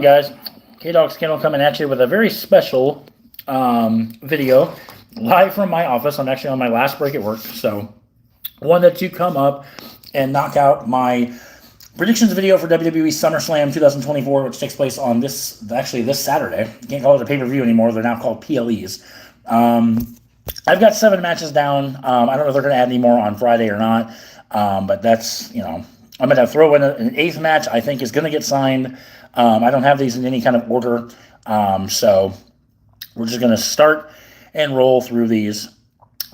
Guys? K-Dog's Kennel coming at you with a very special video live from my office. I'm actually on my last break at work, so wanted to come up and knock out my predictions video for WWE SummerSlam 2024, which takes place on this Saturday. You can't call it a pay-per-view anymore. They're now called PLEs. I've got 7 matches down. I don't know if they're going to add any more on Friday or not, but that's, I'm going to throw in an 8th match I think is going to get signed. I don't have these in any kind of order, so we're just going to start and roll through these.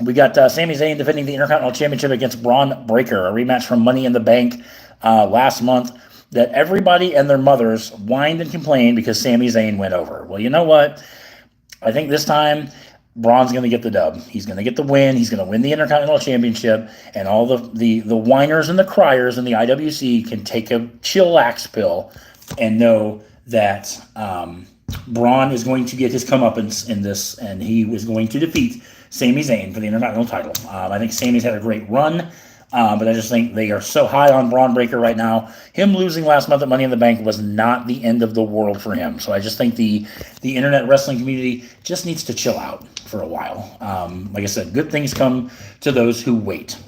We got Sami Zayn defending the Intercontinental Championship against Braun Breaker, a rematch from Money in the Bank last month that everybody and their mothers whined and complained because Sami Zayn went over. Well, you know what? I think this time Braun's going to get the dub. He's going to get the win. He's going to win the Intercontinental Championship, and all the whiners and the criers in the IWC can take a chillax pill and know that Braun is going to get his comeuppance in this, and he was going to defeat Sami Zayn for the Intercontinental title. I think Sami's had a great run, but I just think they are so high on Braun Breaker right now. Him losing last month at Money in the Bank was not the end of the world for him. So I just think the internet wrestling community just needs to chill out for a while. Like I said, good things come to those who wait.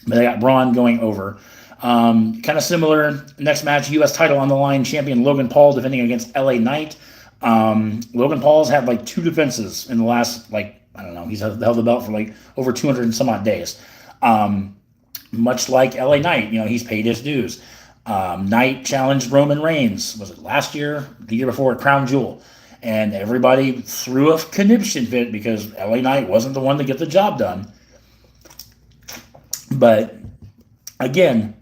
But I got Braun going over. Kind of similar. Next match, U.S. title on the line. Champion Logan Paul defending against LA Knight. Logan Paul's had like 2 defenses in the last, he's held the belt for over 200 and some odd days. Much like LA Knight, he's paid his dues. Knight challenged Roman Reigns, was it last year? The year before at Crown Jewel. And everybody threw a conniption fit because LA Knight wasn't the one to get the job done. But again,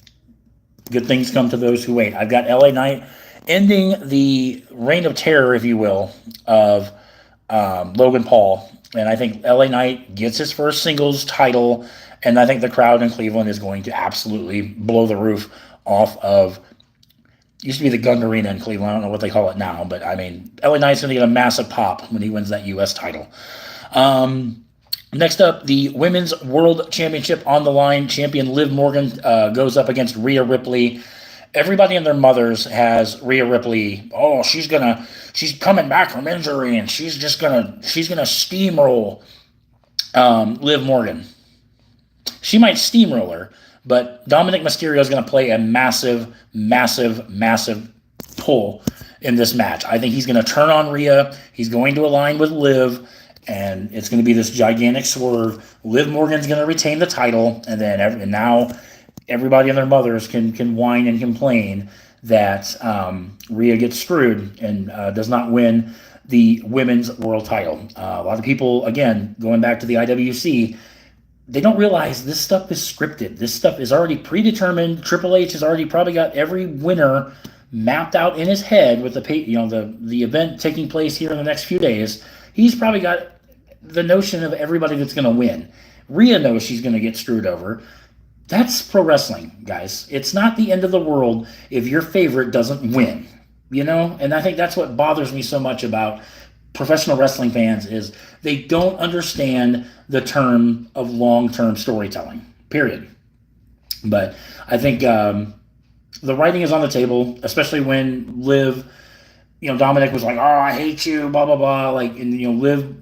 good things come to those who wait. I've got LA Knight ending the reign of terror, if you will, of Logan Paul. And I think LA Knight gets his first singles title, and I think the crowd in Cleveland is going to absolutely blow the roof off of, used to be the Gund Arena in Cleveland. I don't know what they call it now, but I mean, LA Knight's going to get a massive pop when he wins that U.S. title. Next up, the Women's World Championship on the line. Champion Liv Morgan goes up against Rhea Ripley. Everybody and their mothers has Rhea Ripley. Oh, she's coming back from injury, and she's gonna steamroll Liv Morgan. She might steamroll her, but Dominic Mysterio is going to play a massive, massive, massive pull in this match. I think he's going to turn on Rhea. He's going to align with Liv, and it's going to be this gigantic swerve. Liv Morgan's going to retain the title, and then now everybody and their mothers can whine and complain that Rhea gets screwed and does not win the women's world title. A lot of people, again, going back to the IWC, they don't realize this stuff is scripted. This stuff is already predetermined. Triple H has already probably got every winner mapped out in his head with the event taking place here in the next few days. He's probably got the notion of everybody that's going to win. Rhea knows she's going to get screwed over. That's pro wrestling, guys. It's not the end of the world if your favorite doesn't win, And I think that's what bothers me so much about professional wrestling fans is they don't understand the term of long-term storytelling, period. But I think the writing is on the table, especially when Liv, Dominic was like, oh, I hate you, blah, blah, blah. And Liv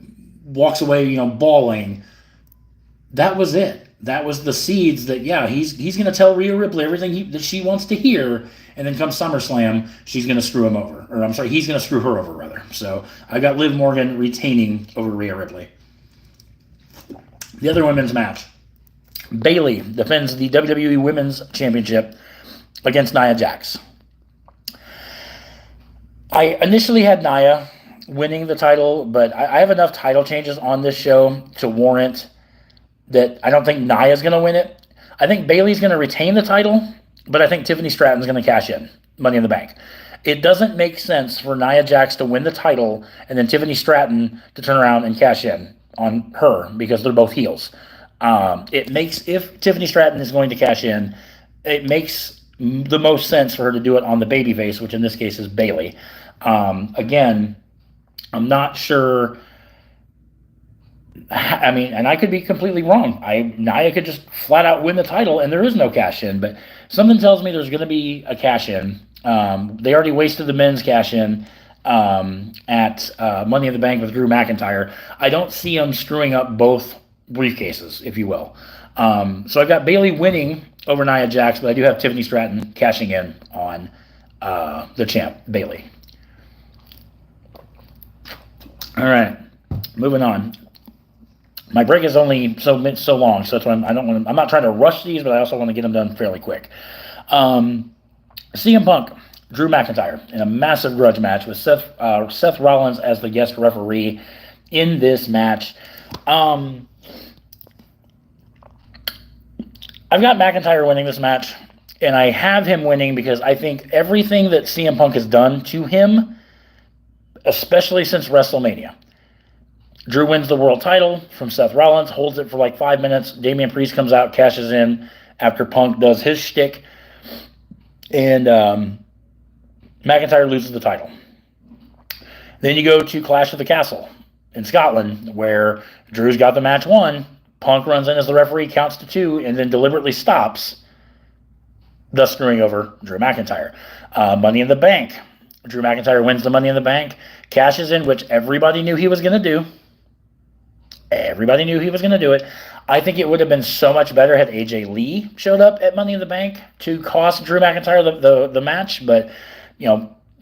walks away, bawling. That was it. That was the seeds that, he's going to tell Rhea Ripley everything that she wants to hear, and then come SummerSlam, she's going to screw him over. Or I'm sorry, he's going to screw her over, rather. So I got Liv Morgan retaining over Rhea Ripley. The other women's match. Bayley defends the WWE Women's Championship against Nia Jax. I initially had Nia winning the title, but I have enough title changes on this show to warrant that I don't think Nia's going to win it. I think Bayley's going to retain the title, but I think Tiffany Stratton's going to cash in Money in the Bank. It doesn't make sense for Nia Jax to win the title and then Tiffany Stratton to turn around and cash in on her because they're both heels. If Tiffany Stratton is going to cash in, it makes the most sense for her to do it on the babyface, which in this case is Bayley. Again, I'm not sure. I mean, and I could be completely wrong. Nia could just flat out win the title and there is no cash in, but something tells me there's going to be a cash in. They already wasted the men's cash-in at Money in the Bank with Drew McIntyre. I don't see them screwing up both briefcases, if you will. So I've got Bayley winning over Nia Jax, but I do have Tiffany Stratton cashing in on the champ, Bayley. All right, moving on. My break is only so long, so that's why I'm not trying to rush these, but I also want to get them done fairly quick. CM Punk, Drew McIntyre in a massive grudge match with Seth Rollins as the guest referee in this match. I've got McIntyre winning this match, and I have him winning because I think everything that CM Punk has done to him, especially since WrestleMania. Drew wins the world title from Seth Rollins, holds it for like 5 minutes. Damian Priest comes out, cashes in after Punk does his shtick, and McIntyre loses the title. Then you go to Clash of the Castle in Scotland, where Drew's got the match won. Punk runs in as the referee, counts to 2, and then deliberately stops, thus screwing over Drew McIntyre. Money in the Bank. Drew McIntyre wins the Money in the Bank, cashes in, which everybody knew he was going to do. Everybody knew he was going to do it. I think it would have been so much better had AJ Lee showed up at Money in the Bank to cost Drew McIntyre the match, but,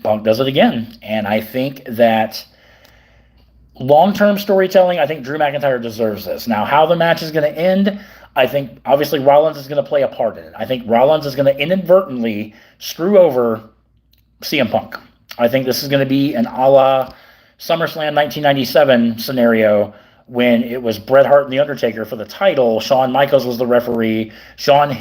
Punk does it again. And I think that long-term storytelling, I think Drew McIntyre deserves this. Now, how the match is going to end, I think, obviously, Rollins is going to play a part in it. I think Rollins is going to inadvertently screw over CM Punk. I think this is going to be an a la SummerSlam 1997 scenario when it was Bret Hart and The Undertaker for the title. Shawn Michaels was the referee. Shawn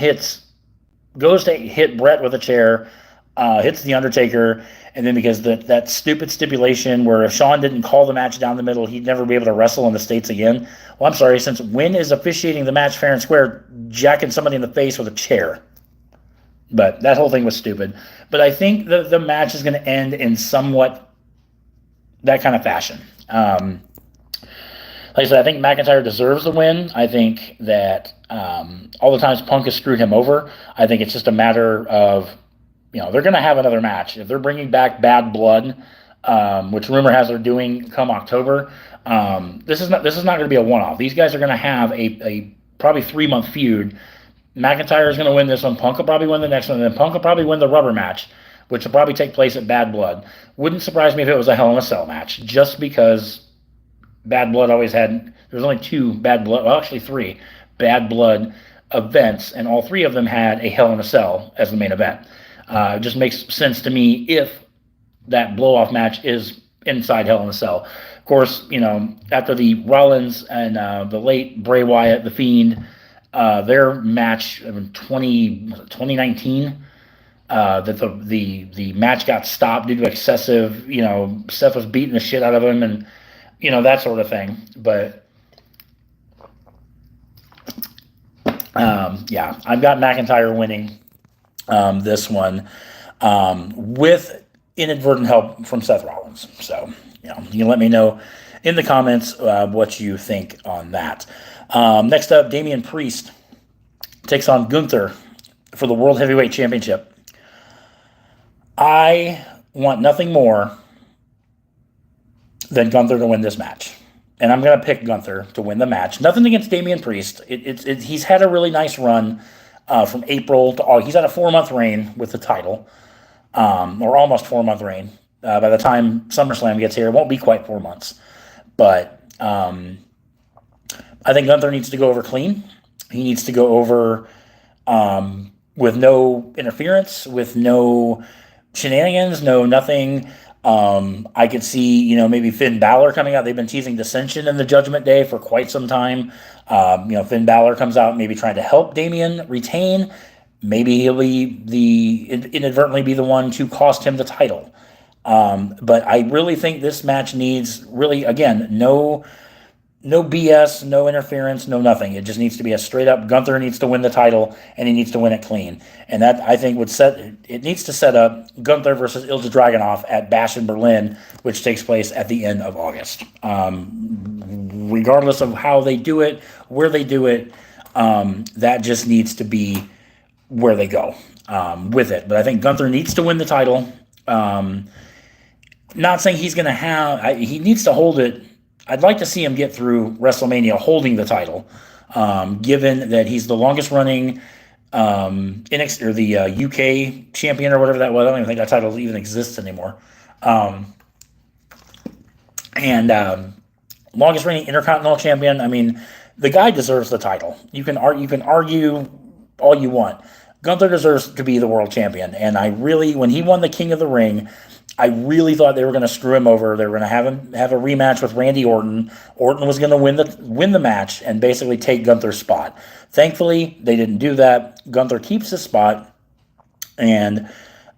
goes to hit Bret with a chair, hits The Undertaker, and then because that stupid stipulation where if Shawn didn't call the match down the middle, he'd never be able to wrestle in the States again. Well, I'm sorry, since when is officiating the match fair and square jacking somebody in the face with a chair? But that whole thing was stupid. But I think the match is going to end in somewhat that kind of fashion. Like I said, I think McIntyre deserves the win. I think that all the times Punk has screwed him over, I think it's just a matter of, they're going to have another match. If they're bringing back Bad Blood, which rumor has they're doing come October, this is not going to be a one-off. These guys are going to have a probably 3-month feud. McIntyre is going to win this one. Punk will probably win the next one. And then Punk will probably win the rubber match, which will probably take place at Bad Blood. Wouldn't surprise me if it was a Hell in a Cell match, just because Bad Blood always had, there was only 2 Bad Blood, well, actually 3 Bad Blood events, and all 3 of them had a Hell in a Cell as the main event. It just makes sense to me if that blow-off match is inside Hell in a Cell. Of course, after the Rollins and the late Bray Wyatt, The Fiend, their match in 2019, that the match got stopped due to excessive, Seth was beating the shit out of him and, that sort of thing. But, yeah, I've got McIntyre winning this one with inadvertent help from Seth Rollins. So, you can let me know in the comments what you think on that. Next up, Damian Priest takes on Gunther for the World Heavyweight Championship. I want nothing more than Gunther to win this match. And I'm going to pick Gunther to win the match. Nothing against Damian Priest. He's had a really nice run from April to August. He's had a 4-month reign with the title, or almost 4-month reign. By the time SummerSlam gets here, it won't be quite 4 months. But I think Gunther needs to go over clean. He needs to go over with no interference, with no shenanigans, no nothing. I could see, maybe Finn Balor coming out. They've been teasing dissension in the Judgment Day for quite some time. Finn Balor comes out maybe trying to help Damian retain. Maybe he'll be inadvertently be the one to cost him the title. But I really think this match needs really, again, no BS, no interference, no nothing. It just needs to be a straight up Gunther needs to win the title, and he needs to win it clean. And that, I think, needs to set up Gunther versus Ilja Dragunov at Bash in Berlin, which takes place at the end of August. Regardless of how they do it, where they do it, that just needs to be where they go with it. But I think Gunther needs to win the title. Not saying he's going to have, he needs to hold it. I'd like to see him get through WrestleMania holding the title, given that he's the longest running NXT or the UK champion or whatever that was. I don't even think that title even exists anymore. And longest reigning Intercontinental champion. I mean, the guy deserves the title. You can argue all you want. Gunther deserves to be the world champion. And I really, when he won the King of the Ring, I really thought they were going to screw him over. They were going to have a rematch with Randy Orton. Orton was going to win the match and basically take Gunther's spot. Thankfully, they didn't do that. Gunther keeps his spot, and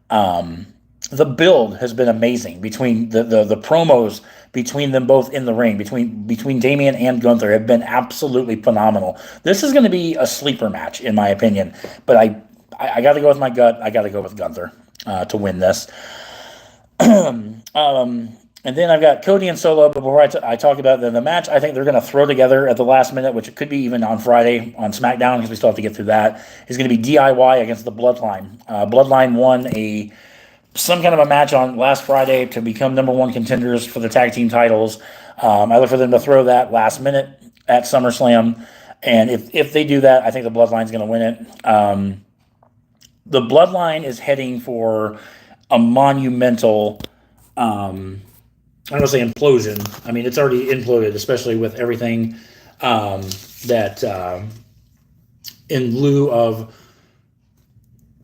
the build has been amazing between the promos between them both in the ring, between Damian and Gunther have been absolutely phenomenal. This is going to be a sleeper match, in my opinion, but I got to go with my gut. I got to go with Gunther to win this. And then I've got Cody and Solo. But before I talk about the match, I think they're going to throw together at the last minute, which it could be even on Friday on SmackDown, because we still have to get through that, is going to be DIY against the Bloodline. Bloodline won some kind of a match on last Friday to become number one contenders for the tag team titles. I look for them to throw that last minute at SummerSlam. And if they do that, I think the Bloodline's going to win it. The Bloodline is heading for a monumental, I don't want to say implosion. I mean, it's already imploded, especially with everything that in lieu of,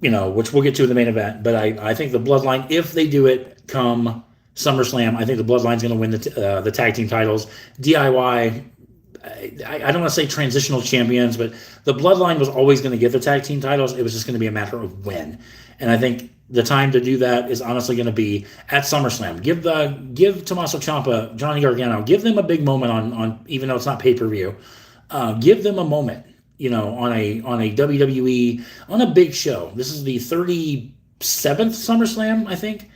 which we'll get to in the main event. But I think the Bloodline, if they do it come SummerSlam, I think the Bloodline's going to win the tag team titles. DIY, I don't want to say transitional champions, but the Bloodline was always going to get the tag team titles. It was just going to be a matter of when. And I think the time to do that is honestly going to be at SummerSlam. Give Tommaso Ciampa, Johnny Gargano, give them a big moment on even though it's not pay-per-view. Give them a moment, on a WWE, on a big show. This is the 37th SummerSlam, I think.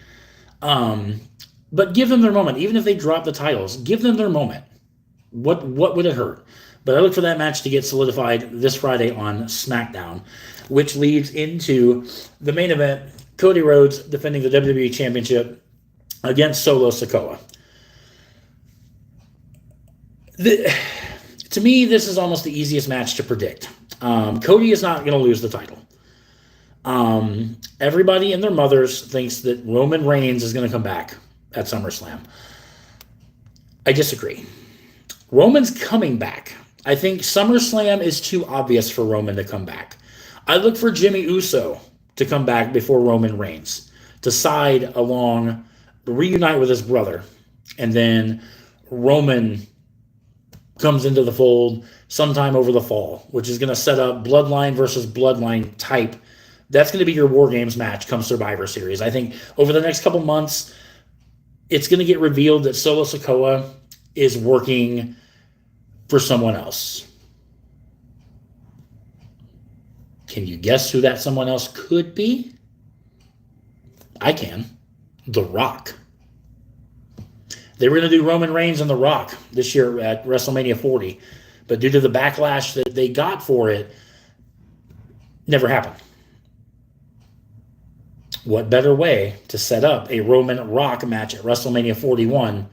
But give them their moment. Even if they drop the titles, give them their moment. What would it hurt? But I look for that match to get solidified this Friday on SmackDown, which leads into the main event, Cody Rhodes defending the WWE Championship against Solo Sikoa. To me, this is almost the easiest match to predict. Cody is not going to lose the title. Everybody and their mothers thinks that Roman Reigns is going to come back at SummerSlam. I disagree. Roman's coming back. I think SummerSlam is too obvious for Roman to come back. I look for Jimmy Uso to come back before Roman Reigns, to side along, reunite with his brother, and then Roman comes into the fold sometime over the fall, which is going to set up Bloodline versus Bloodline type. That's going to be your War Games match come Survivor Series. I think over the next couple months, it's going to get revealed that Solo Sikoa is working for someone else. Can you guess who that someone else could be? I can. The Rock. They were going to do Roman Reigns and The Rock this year at WrestleMania 40. But due to the backlash that they got for it, never happened. What better way to set up a Roman Rock match at WrestleMania 41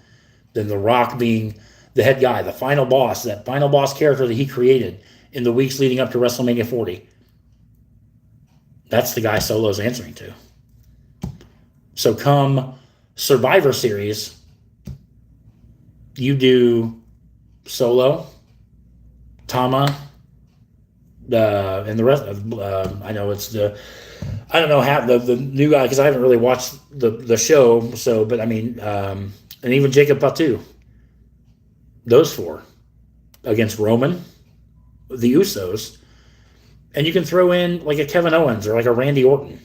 than The Rock being the head guy, the final boss, that final boss character that he created in the weeks leading up to WrestleMania 40. That's the guy Solo's answering to. So come Survivor Series, you do Solo, Tama, and the rest of, I know it's I don't know how the new guy, because I haven't really watched the show, so, but I mean, and even Jacob Fatu. Those four against Roman, the Usos, and you can throw in like a Kevin Owens or like a Randy Orton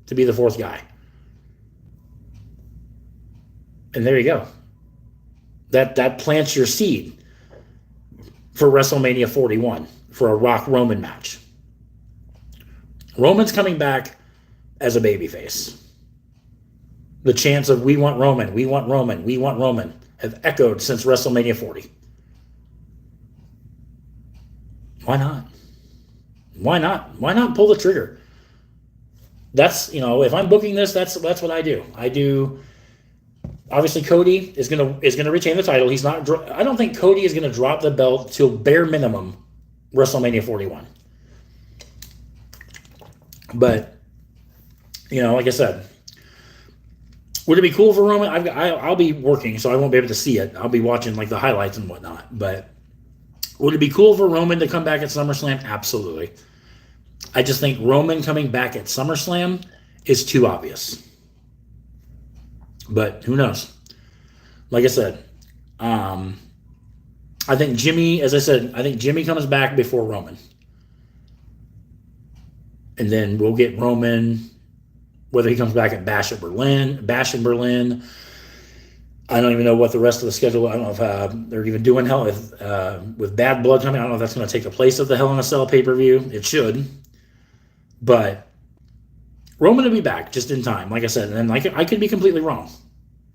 to be the fourth guy. And there you go. That plants your seed for WrestleMania 41 for a Rock Roman match. Roman's coming back as a babyface. The chants of "We want Roman, we want Roman, we want Roman" have echoed since WrestleMania 40. Why not? Why not? Why not pull the trigger? that's, if I'm booking this, that's what I do. I do. Obviously, Cody is gonna retain the title. He's not. I don't think Cody is gonna drop the belt till bare minimum WrestleMania 41. But like I said, would it be cool for Roman? I'll be working, so I won't be able to see it. I'll be watching like the highlights and whatnot. But would it be cool for Roman to come back at SummerSlam? Absolutely. I just think Roman coming back at SummerSlam is too obvious. But who knows? Like I said, I think Jimmy, as I said, I think Jimmy comes back before Roman. And then we'll get Roman, whether he comes back at Bash in Berlin. I don't even know what the rest of the schedule, I don't know if they're even doing hell with Bad Blood coming. I don't know if that's going to take the place of the Hell in a Cell pay-per-view. It should. But Roman will be back just in time, like I said, and I could be completely wrong.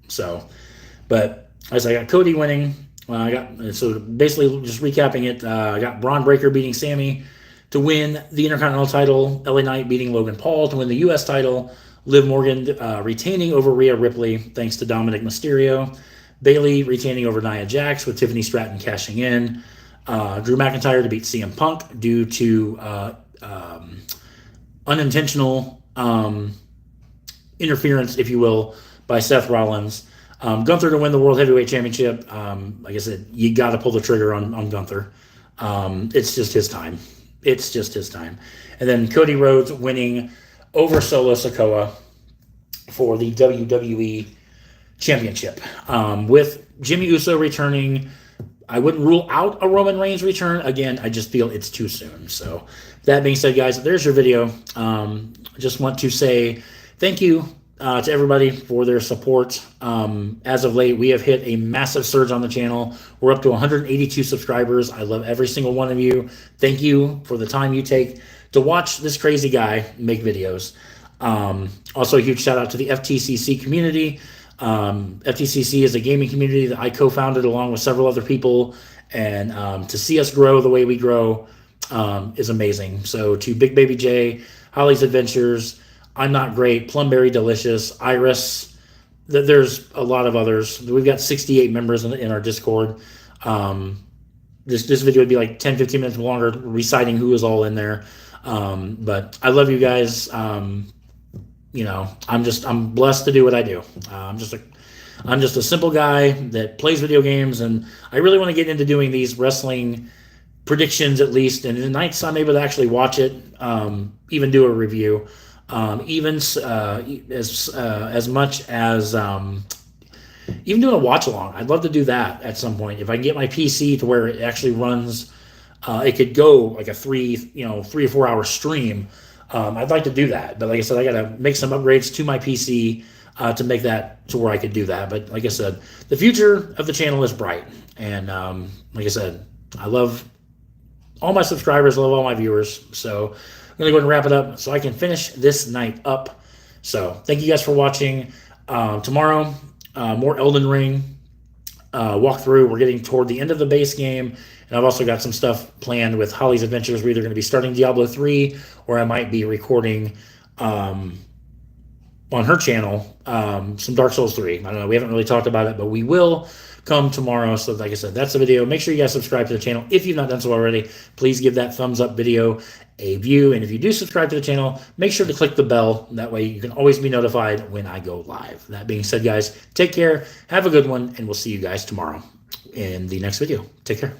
So, but as I got Cody winning, so basically just recapping it. I got Braun Breaker beating Sammy to win the Intercontinental title. LA Knight beating Logan Paul to win the U.S. title. Liv Morgan retaining over Rhea Ripley thanks to Dominic Mysterio. Bayley retaining over Nia Jax with Tiffany Stratton cashing in. Drew McIntyre to beat CM Punk due to unintentional interference, if you will, by Seth Rollins. Gunther to win the World Heavyweight Championship. Like I said, you got to pull the trigger on Gunther. It's just his time. It's just his time. And then Cody Rhodes winning over Solo Sikoa for the WWE Championship. With Jimmy Uso returning, I wouldn't rule out a Roman Reigns return. Again, I just feel it's too soon. So that being said, guys, there's your video. Just want to say thank you to everybody for their support. As of late, we have hit a massive surge on the channel. We're up to 182 subscribers. I love every single one of you. Thank you for the time you take to watch this crazy guy make videos. Also, a huge shout out to the FTCC community. FTCC is a gaming community that I co-founded along with several other people, and to see us grow the way we grow is amazing. So to Big Baby J, Holly's Adventures, I'm Not Great, Plumberry Delicious, Iris, there's a lot of others. We've got 68 members in our Discord. This video would be like 10-15 minutes longer reciting who is all in there. But I love you guys. I'm blessed to do what I do. I'm just a simple guy that plays video games, and I really want to get into doing these wrestling predictions at least. And the nights I'm able to actually watch it, even do a review, even as much as even doing a watch along. I'd love to do that at some point if I can get my PC to where it actually runs. It could go like a 3 or 4 hour stream. I'd like to do that, but like I said, I got to make some upgrades to my PC to make that to where I could do that. But like I said, the future of the channel is bright, and like I said, I love all my subscribers, I love all my viewers. So I'm gonna go ahead and wrap it up so I can finish this night up. So thank you guys for watching. Tomorrow, more Elden Ring walkthrough. We're getting toward the end of the base game. And I've also got some stuff planned with Holly's Adventures. We're either going to be starting Diablo 3 or I might be recording on her channel some Dark Souls 3. I don't know. We haven't really talked about it, but we will come tomorrow. So like I said, that's the video. Make sure you guys subscribe to the channel. If you've not done so already, please give that thumbs up video a view. And if you do subscribe to the channel, make sure to click the bell. That way you can always be notified when I go live. That being said, guys, take care. Have a good one. And we'll see you guys tomorrow in the next video. Take care.